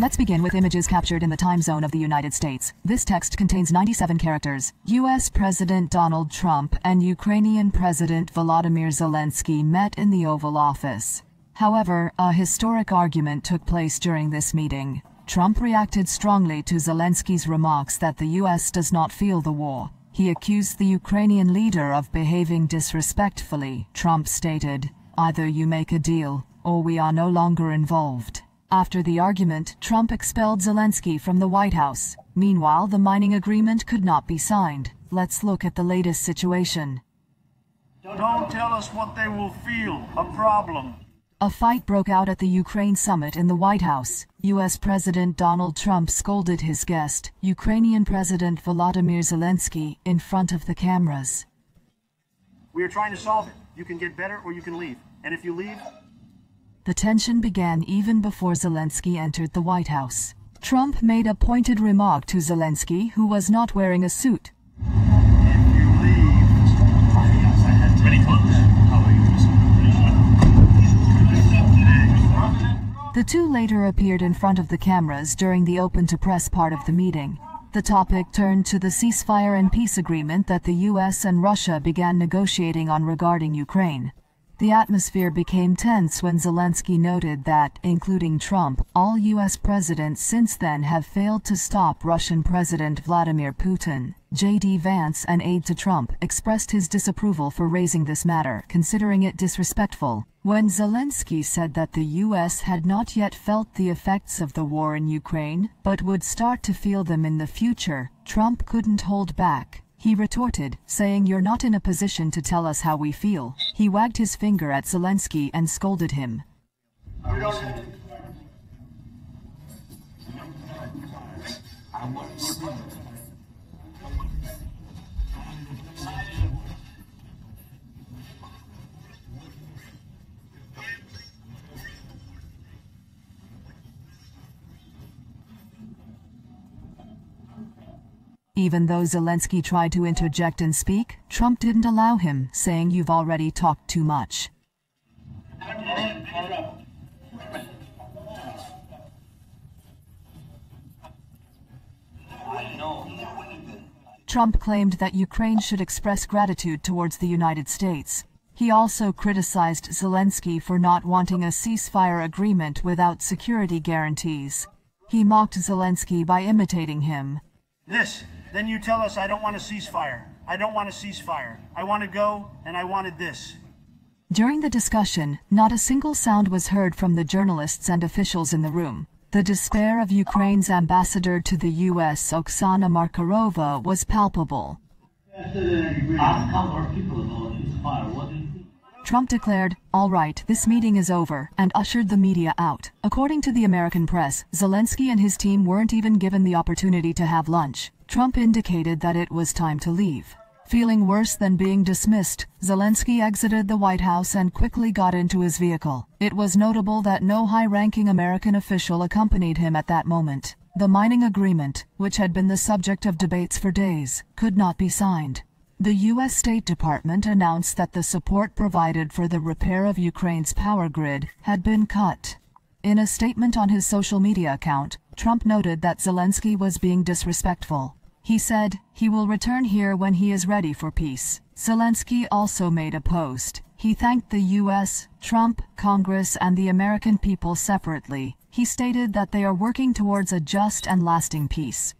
Let's begin with images captured in the time zone of the United States. This text contains 97 characters. U.S. President Donald Trump and Ukrainian President Volodymyr Zelensky met in the Oval Office. However, a historic argument took place during this meeting. Trump reacted strongly to Zelensky's remarks that the U.S. does not feel the war. He accused the Ukrainian leader of behaving disrespectfully. Trump stated, "Either you make a deal, or we are no longer involved." After the argument, Trump expelled Zelensky from the White House. Meanwhile, the mining agreement could not be signed. Let's look at the latest situation. Don't tell us what they will feel. A problem. A fight broke out at the Ukraine summit in the White House. U.S. President Donald Trump scolded his guest, Ukrainian President Volodymyr Zelensky, in front of the cameras. We are trying to solve it. You can get better or you can leave. And if you leave... The tension began even before Zelensky entered the White House. Trump made a pointed remark to Zelensky, who was not wearing a suit. If you leave... The two later appeared in front of the cameras during the open-to-press part of the meeting. The topic turned to the ceasefire and peace agreement that the U.S. and Russia began negotiating on regarding Ukraine. The atmosphere became tense when Zelensky noted that, including Trump, all U.S. presidents since then have failed to stop Russian President Vladimir Putin. J.D. Vance, an aide to Trump, expressed his disapproval for raising this matter, considering it disrespectful. When Zelensky said that the U.S. had not yet felt the effects of the war in Ukraine, but would start to feel them in the future, Trump couldn't hold back. He retorted, saying, "You're not in a position to tell us how we feel." He wagged his finger at Zelensky and scolded him. Even though Zelensky tried to interject and speak, Trump didn't allow him, saying, "You've already talked too much." Trump claimed that Ukraine should express gratitude towards the United States. He also criticized Zelensky for not wanting a ceasefire agreement without security guarantees. He mocked Zelensky by imitating him. Then you tell us I don't want a ceasefire. I don't want a ceasefire. I want to go, and I wanted this. During the discussion, not a single sound was heard from the journalists and officials in the room. The despair of Ukraine's ambassador to the U.S., Oksana Markarova, was palpable. Trump declared, "All right, this meeting is over," and ushered the media out. According to the American press, Zelensky and his team weren't even given the opportunity to have lunch. Trump indicated that it was time to leave. Feeling worse than being dismissed, Zelensky exited the White House and quickly got into his vehicle. It was notable that no high-ranking American official accompanied him at that moment. The mining agreement, which had been the subject of debates for days, could not be signed. The U.S. State Department announced that the support provided for the repair of Ukraine's power grid had been cut. In a statement on his social media account, Trump noted that Zelensky was being disrespectful. He said, "He will return here when he is ready for peace." Zelensky also made a post. He thanked the U.S., Trump, Congress, and the American people separately. He stated that they are working towards a just and lasting peace.